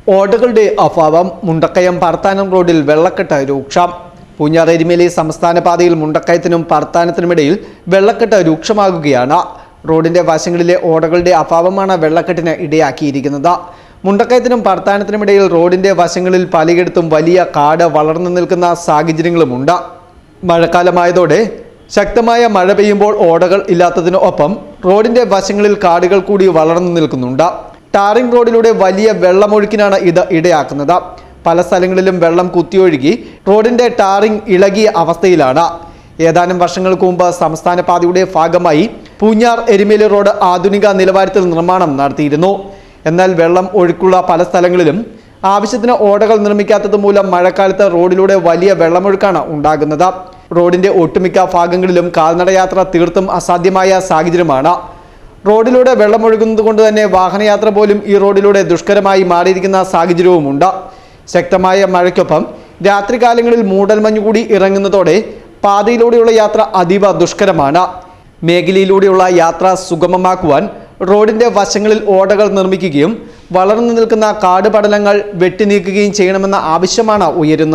ഓടകളുടെ അഭാവം. മുണ്ടക്കയം പറത്താനം റോഡിൽ വെള്ളക്കെട്ട് രൂക്ഷം. പൂഞ്ഞാർ എരുമേലി സംസ്ഥാന പാതയിൽ മുണ്ടക്കയത്തിനും പറത്താനത്തിനുമിടയിൽ വെള്ളക്കെട്ട് രൂക്ഷമാകുകയാണ്. റോഡിന്റെ വശങ്ങളിലെ ഓടകളുടെ അഭാവമാണ് വെള്ളക്കെട്ടിന് ഇടയാക്കിയിരിക്കുന്നത്. മുണ്ടക്കയത്തിനും പറത്താനത്തിനുമിടയിൽ റോഡിന്റെ വശങ്ങളിൽ പലയിടത്തും വലിയ കാട് വളർന്നു നിൽക്കുന്ന സാഹചര്യങ്ങളുമുണ്ട്. മഴക്കാലമായതോടെ ശക്തമായ മഴ പെയ്യുമ്പോൾ ഓടകൾ ഇല്ലാത്തതിനൊപ്പം റോഡിന്റെ വശങ്ങളിൽ കാടുകൾ കൂടി വളർന്നു നിൽക്കുന്നുണ്ട്. ടാറിംഗ് റോഡിലൂടെ വലിയ വെള്ളമൊഴുക്കിനാണ് ഇത് ഇടയാക്കുന്നത്. പല സ്ഥലങ്ങളിലും വെള്ളം കുത്തിയൊഴുകി റോഡിന്റെ ടാറിംഗ് ഇളകിയ അവസ്ഥയിലാണ്. ഏതാനും വർഷങ്ങൾക്ക് മുമ്പ് സംസ്ഥാന പാതയുടെ ഭാഗമായി പൂഞ്ഞാർ എരുമേലി റോഡ് ആധുനിക നിലവാരത്തിൽ നിർമ്മാണം നടത്തിയിരുന്നു. എന്നാൽ വെള്ളം ഒഴുക്കുള്ള പല സ്ഥലങ്ങളിലും ആവശ്യത്തിന് ഓടകൾ നിർമ്മിക്കാത്തത് മൂലം മഴക്കാലത്ത് റോഡിലൂടെ വലിയ വെള്ളമൊഴുക്കാണ് ഉണ്ടാകുന്നത്. റോഡിന്റെ ഒട്ടുമിക്ക ഭാഗങ്ങളിലും കാൽനടയാത്ര തീർത്തും അസാധ്യമായ സാഹചര്യമാണ്. റോഡിലൂടെ വെള്ളമൊഴുകുന്നത് കൊണ്ട് തന്നെ വാഹനയാത്ര പോലും ഈ റോഡിലൂടെ ദുഷ്കരമായി മാറിയിരിക്കുന്ന സാഹചര്യവുമുണ്ട്. ശക്തമായ മഴയ്ക്കൊപ്പം രാത്രികാലങ്ങളിൽ മൂടൽമഞ്ഞ് കൂടി ഇറങ്ങുന്നതോടെ പാതയിലൂടെയുള്ള യാത്ര അതീവ ദുഷ്കരമാണ്. മേഖലയിലൂടെയുള്ള യാത്ര സുഗമമാക്കുവാൻ റോഡിന്റെ വശങ്ങളിൽ ഓടകൾ നിർമ്മിക്കുകയും വളർന്നു നിൽക്കുന്ന കാടുപടലങ്ങൾ വെട്ടിനീക്കുകയും ചെയ്യണമെന്ന ആവശ്യമാണ് ഉയരുന്നത്.